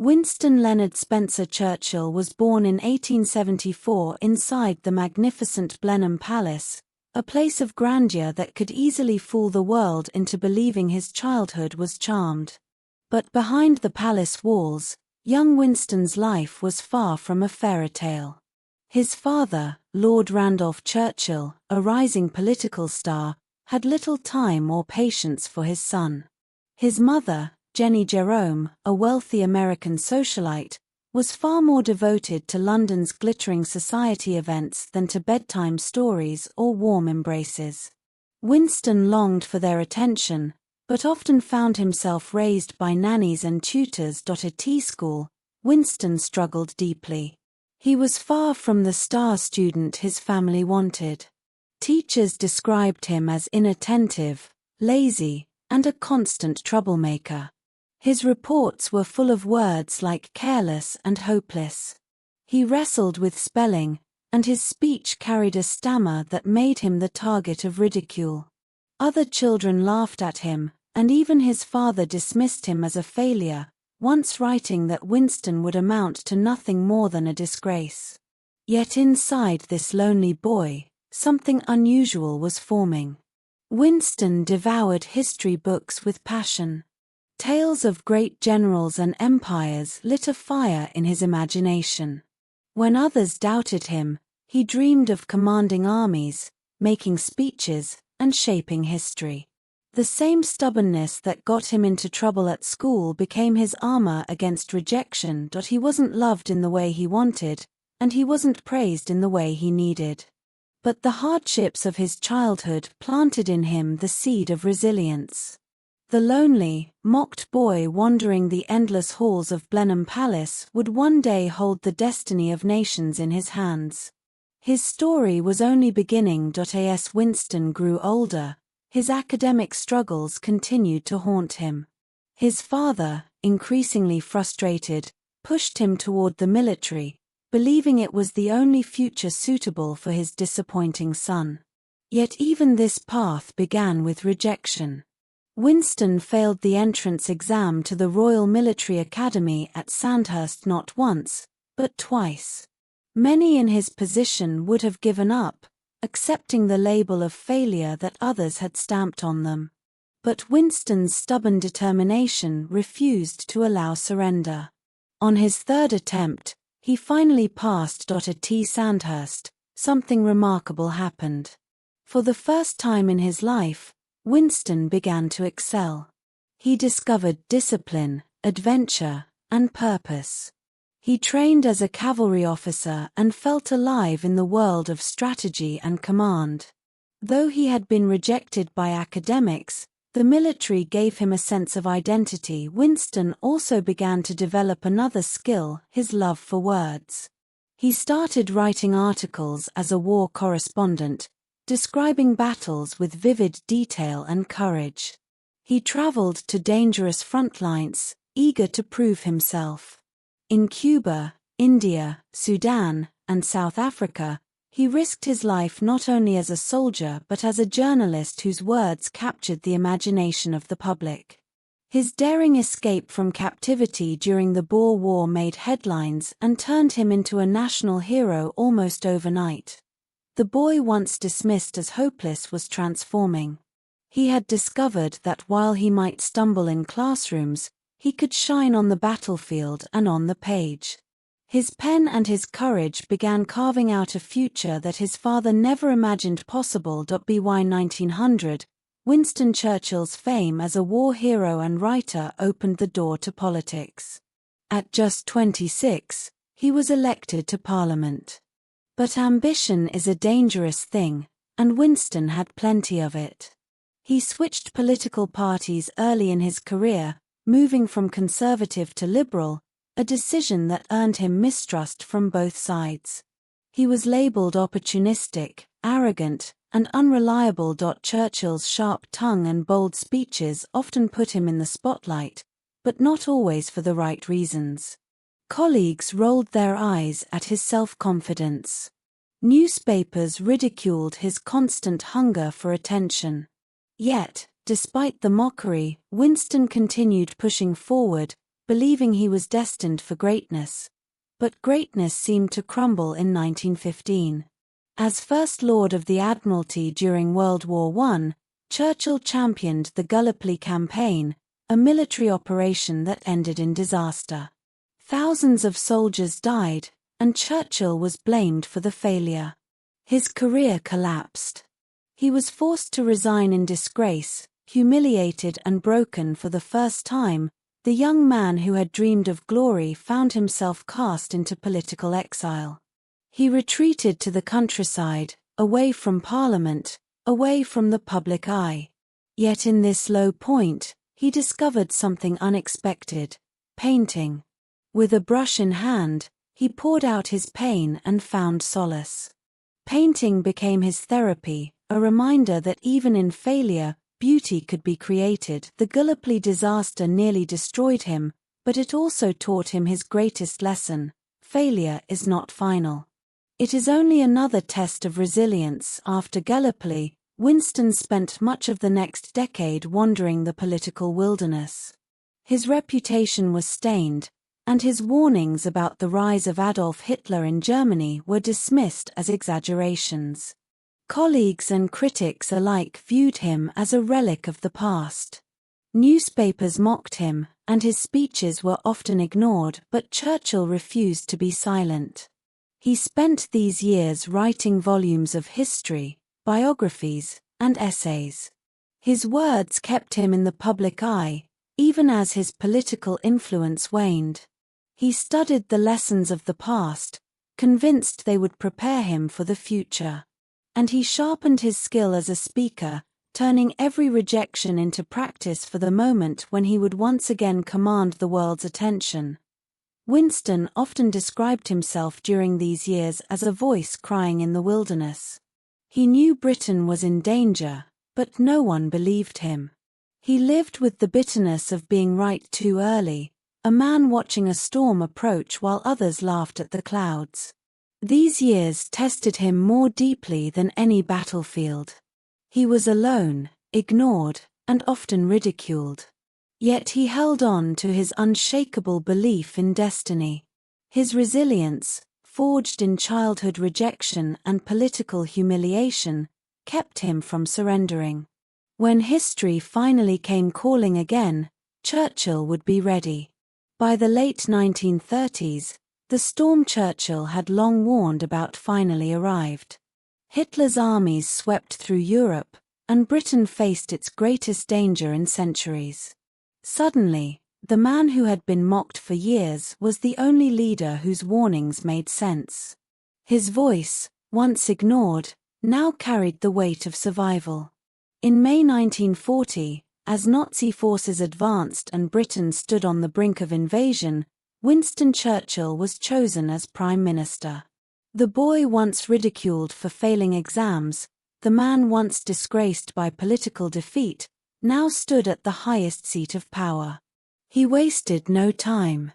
Winston Leonard Spencer Churchill was born in 1874 inside the magnificent Blenheim Palace, a place of grandeur that could easily fool the world into believing his childhood was charmed. But behind the palace walls, young Winston's life was far from a fairy tale. His father, Lord Randolph Churchill, a rising political star, had little time or patience for his son. His mother, Jenny Jerome, a wealthy American socialite, was far more devoted to London's glittering society events than to bedtime stories or warm embraces. Winston longed for their attention, but often found himself raised by nannies and tutors. At T-school, Winston struggled deeply. He was far from the star student his family wanted. Teachers described him as inattentive, lazy, and a constant troublemaker. His reports were full of words like careless and hopeless. He wrestled with spelling, and his speech carried a stammer that made him the target of ridicule. Other children laughed at him, and even his father dismissed him as a failure, once writing that Winston would amount to nothing more than a disgrace. Yet inside this lonely boy, something unusual was forming. Winston devoured history books with passion. Tales of great generals and empires lit a fire in his imagination. When others doubted him, he dreamed of commanding armies, making speeches, and shaping history. The same stubbornness that got him into trouble at school became his armor against rejection. He wasn't loved in the way he wanted, and he wasn't praised in the way he needed. But the hardships of his childhood planted in him the seed of resilience. The lonely, mocked boy wandering the endless halls of Blenheim Palace would one day hold the destiny of nations in his hands. His story was only beginning. As Winston grew older, his academic struggles continued to haunt him. His father, increasingly frustrated, pushed him toward the military, believing it was the only future suitable for his disappointing son. Yet even this path began with rejection. Winston failed the entrance exam to the Royal Military Academy at Sandhurst not once, but twice. Many in his position would have given up, accepting the label of failure that others had stamped on them. But Winston's stubborn determination refused to allow surrender. On his third attempt, he finally passed. At Sandhurst, something remarkable happened. For the first time in his life, Winston began to excel. He discovered discipline, adventure, and purpose. He trained as a cavalry officer and felt alive in the world of strategy and command. Though he had been rejected by academics, the military gave him a sense of identity. Winston also began to develop another skill, his love for words. He started writing articles as a war correspondent, describing battles with vivid detail and courage. He traveled to dangerous front lines, eager to prove himself. In Cuba, India, Sudan, and South Africa, he risked his life not only as a soldier but as a journalist whose words captured the imagination of the public. His daring escape from captivity during the Boer War made headlines and turned him into a national hero almost overnight. The boy once dismissed as hopeless was transforming. He had discovered that while he might stumble in classrooms, he could shine on the battlefield and on the page. His pen and his courage began carving out a future that his father never imagined possible. By 1900, Winston Churchill's fame as a war hero and writer opened the door to politics. At just 26, he was elected to Parliament. But ambition is a dangerous thing, and Winston had plenty of it. He switched political parties early in his career, moving from conservative to liberal, a decision that earned him mistrust from both sides. He was labeled opportunistic, arrogant, and unreliable. Churchill's sharp tongue and bold speeches often put him in the spotlight, but not always for the right reasons. Colleagues rolled their eyes at his self-confidence. Newspapers ridiculed his constant hunger for attention. Yet, despite the mockery, Winston continued pushing forward, believing he was destined for greatness. But greatness seemed to crumble in 1915. As First Lord of the Admiralty during World War I, Churchill championed the Gallipoli Campaign, a military operation that ended in disaster. Thousands of soldiers died, and Churchill was blamed for the failure. His career collapsed. He was forced to resign in disgrace, humiliated and broken for the first time. The young man who had dreamed of glory found himself cast into political exile. He retreated to the countryside, away from Parliament, away from the public eye. Yet in this low point, he discovered something unexpected: painting. With a brush in hand, he poured out his pain and found solace. Painting became his therapy, a reminder that even in failure, beauty could be created. The Gallipoli disaster nearly destroyed him, but it also taught him his greatest lesson: failure is not final. It is only another test of resilience. After Gallipoli, Winston spent much of the next decade wandering the political wilderness. His reputation was stained, and his warnings about the rise of Adolf Hitler in Germany were dismissed as exaggerations. Colleagues and critics alike viewed him as a relic of the past. Newspapers mocked him, and his speeches were often ignored, but Churchill refused to be silent. He spent these years writing volumes of history, biographies, and essays. His words kept him in the public eye, even as his political influence waned. He studied the lessons of the past, convinced they would prepare him for the future. And he sharpened his skill as a speaker, turning every rejection into practice for the moment when he would once again command the world's attention. Winston often described himself during these years as a voice crying in the wilderness. He knew Britain was in danger, but no one believed him. He lived with the bitterness of being right too early, a man watching a storm approach while others laughed at the clouds. These years tested him more deeply than any battlefield. He was alone, ignored, and often ridiculed. Yet he held on to his unshakable belief in destiny. His resilience, forged in childhood rejection and political humiliation, kept him from surrendering. When history finally came calling again, Churchill would be ready. By the late 1930s, the storm Churchill had long warned about finally arrived. Hitler's armies swept through Europe, and Britain faced its greatest danger in centuries. Suddenly, the man who had been mocked for years was the only leader whose warnings made sense. His voice, once ignored, now carried the weight of survival. In May 1940, as Nazi forces advanced and Britain stood on the brink of invasion, Winston Churchill was chosen as Prime Minister. The boy once ridiculed for failing exams, the man once disgraced by political defeat, now stood at the highest seat of power. He wasted no time.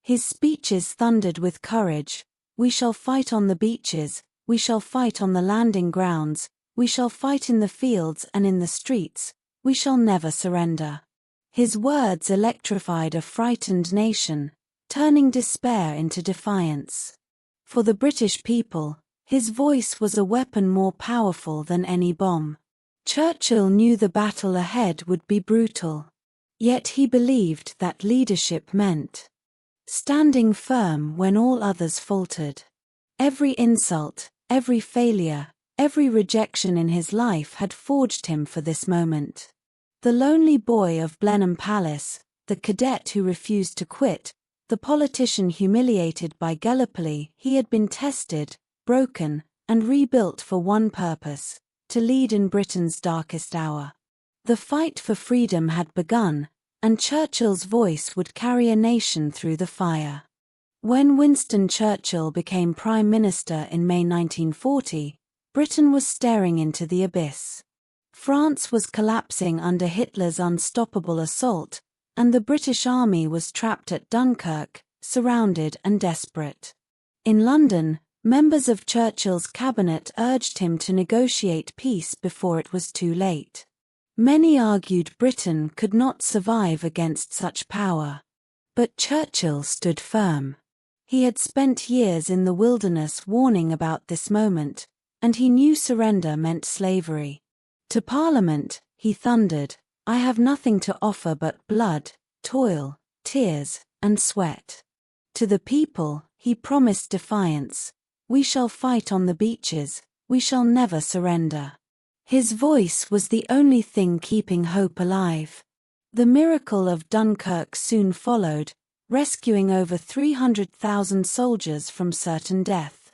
His speeches thundered with courage: "We shall fight on the beaches, we shall fight on the landing grounds, we shall fight in the fields and in the streets, we shall never surrender." His words electrified a frightened nation, turning despair into defiance. For the British people, his voice was a weapon more powerful than any bomb. Churchill knew the battle ahead would be brutal. Yet he believed that leadership meant standing firm when all others faltered. Every insult, every failure, every rejection in his life had forged him for this moment. The lonely boy of Blenheim Palace, the cadet who refused to quit, the politician humiliated by Gallipoli, he had been tested, broken, and rebuilt for one purpose: to lead in Britain's darkest hour. The fight for freedom had begun, and Churchill's voice would carry a nation through the fire. When Winston Churchill became Prime Minister in May 1940, Britain was staring into the abyss. France was collapsing under Hitler's unstoppable assault, and the British Army was trapped at Dunkirk, surrounded and desperate. In London, members of Churchill's cabinet urged him to negotiate peace before it was too late. Many argued Britain could not survive against such power. But Churchill stood firm. He had spent years in the wilderness warning about this moment, and he knew surrender meant slavery. To Parliament, he thundered, "I have nothing to offer but blood, toil, tears, and sweat." To the people, he promised defiance. "We shall fight on the beaches, we shall never surrender." His voice was the only thing keeping hope alive. The miracle of Dunkirk soon followed, rescuing over 300,000 soldiers from certain death.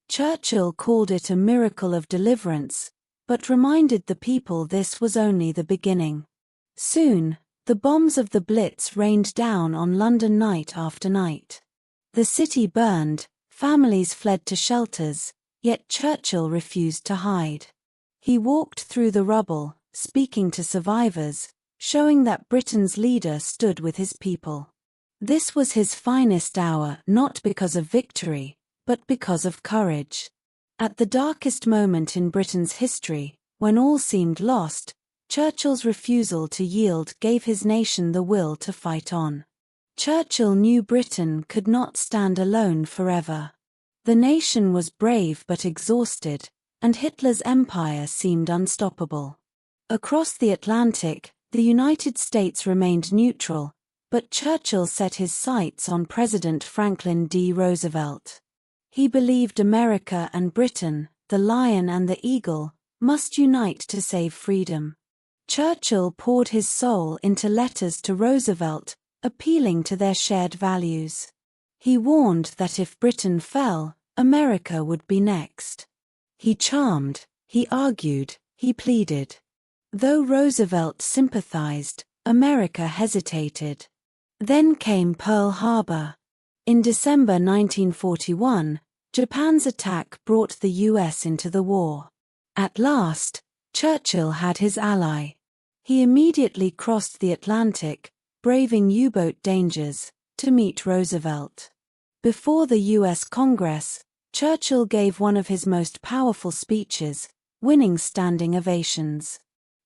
Churchill called it a miracle of deliverance, but reminded the people this was only the beginning. Soon, the bombs of the Blitz rained down on London night after night. The city burned, families fled to shelters, yet Churchill refused to hide. He walked through the rubble, speaking to survivors, showing that Britain's leader stood with his people. This was his finest hour, not because of victory, but because of courage. At the darkest moment in Britain's history, when all seemed lost, Churchill's refusal to yield gave his nation the will to fight on. Churchill knew Britain could not stand alone forever. The nation was brave but exhausted, and Hitler's empire seemed unstoppable. Across the Atlantic, the United States remained neutral, but Churchill set his sights on President Franklin D. Roosevelt. He believed America and Britain, the lion and the eagle, must unite to save freedom. Churchill poured his soul into letters to Roosevelt, appealing to their shared values. He warned that if Britain fell, America would be next. He charmed, he argued, he pleaded. Though Roosevelt sympathized, America hesitated. Then came Pearl Harbor. In December 1941, Japan's attack brought the US into the war. At last, Churchill had his ally. He immediately crossed the Atlantic, braving U-boat dangers, to meet Roosevelt. Before the US Congress, Churchill gave one of his most powerful speeches, winning standing ovations.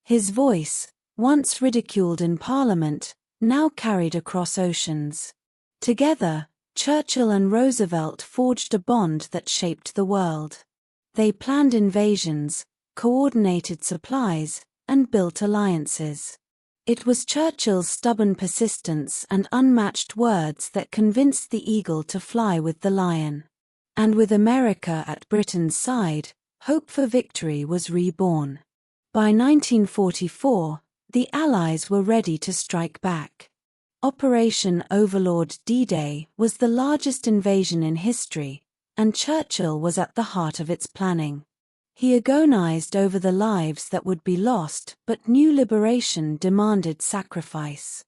His voice, once ridiculed in Parliament, now carried across oceans. Together, Churchill and Roosevelt forged a bond that shaped the world. They planned invasions, coordinated supplies, and built alliances. It was Churchill's stubborn persistence and unmatched words that convinced the eagle to fly with the lion. And with America at Britain's side, hope for victory was reborn. By 1944, the Allies were ready to strike back. Operation Overlord D-Day was the largest invasion in history, and Churchill was at the heart of its planning. He agonized over the lives that would be lost, but new liberation demanded sacrifice.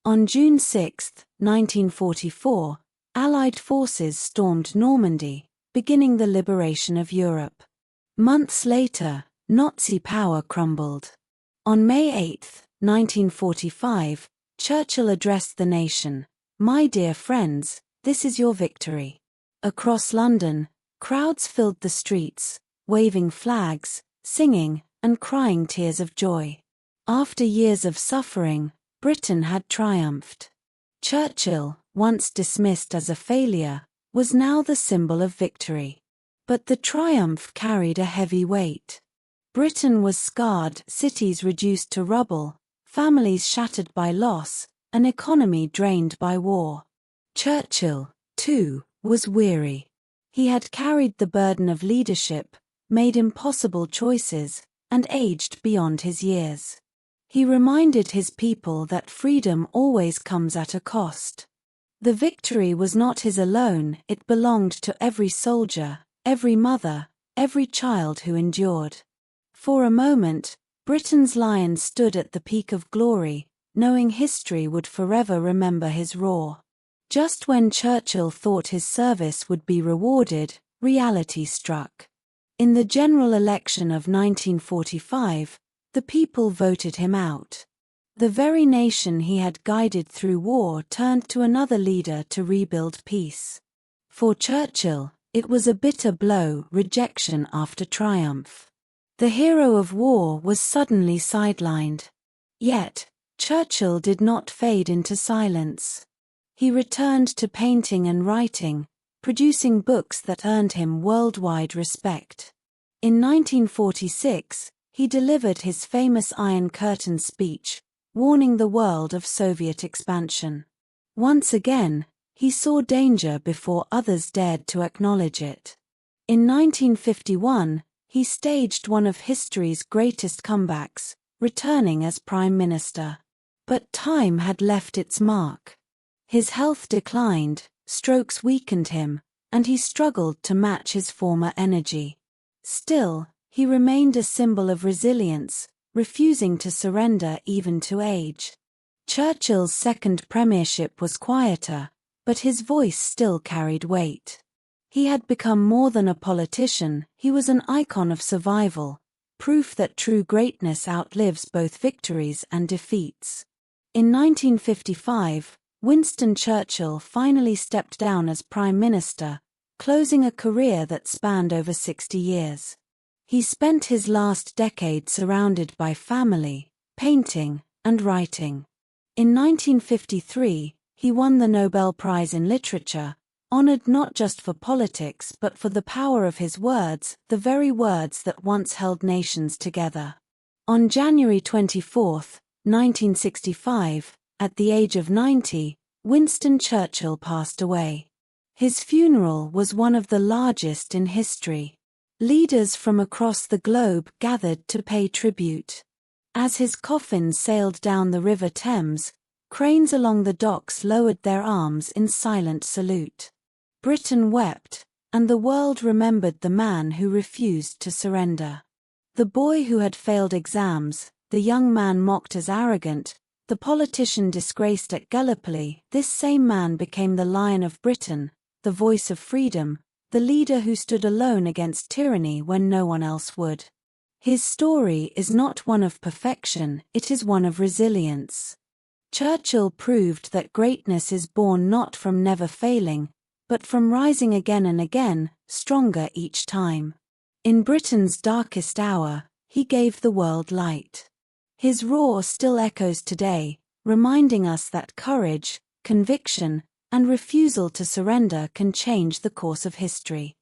On June 6, 1944, Allied forces stormed Normandy, beginning the liberation of Europe. Months later, Nazi power crumbled. On May 8, 1945, Churchill addressed the nation, "My dear friends, this is your victory." Across London, crowds filled the streets, waving flags, singing, and crying tears of joy. After years of suffering, Britain had triumphed. Churchill, once dismissed as a failure, was now the symbol of victory. But the triumph carried a heavy weight. Britain was scarred, cities reduced to rubble, families shattered by loss, an economy drained by war. Churchill, too, was weary. He had carried the burden of leadership, made impossible choices, and aged beyond his years. He reminded his people that freedom always comes at a cost. The victory was not his alone, it belonged to every soldier, every mother, every child who endured. For a moment, Britain's lion stood at the peak of glory, knowing history would forever remember his roar. Just when Churchill thought his service would be rewarded, reality struck. In the general election of 1945, the people voted him out. The very nation he had guided through war turned to another leader to rebuild peace. For Churchill, it was a bitter blow, rejection after triumph. The hero of war was suddenly sidelined. Yet, Churchill did not fade into silence. He returned to painting and writing, producing books that earned him worldwide respect. In 1946, he delivered his famous Iron Curtain speech, warning the world of Soviet expansion. Once again, he saw danger before others dared to acknowledge it. In 1951, he staged one of history's greatest comebacks, returning as Prime Minister. But time had left its mark. His health declined, strokes weakened him, and he struggled to match his former energy. Still, he remained a symbol of resilience, refusing to surrender even to age. Churchill's second premiership was quieter, but his voice still carried weight. He had become more than a politician, he was an icon of survival, proof that true greatness outlives both victories and defeats. In 1955, Winston Churchill finally stepped down as Prime Minister, closing a career that spanned over 60 years. He spent his last decade surrounded by family, painting, and writing. In 1953, he won the Nobel Prize in Literature, honored not just for politics but for the power of his words, the very words that once held nations together. On January 24, 1965, at the age of 90, Winston Churchill passed away. His funeral was one of the largest in history. Leaders from across the globe gathered to pay tribute. As his coffin sailed down the River Thames, cranes along the docks lowered their arms in silent salute. Britain wept, and the world remembered the man who refused to surrender. The boy who had failed exams, the young man mocked as arrogant, the politician disgraced at Gallipoli, this same man became the Lion of Britain, the voice of freedom, the leader who stood alone against tyranny when no one else would. His story is not one of perfection, it is one of resilience. Churchill proved that greatness is born not from never failing, but from rising again and again, stronger each time. In Britain's darkest hour, he gave the world light. His roar still echoes today, reminding us that courage, conviction, and refusal to surrender can change the course of history.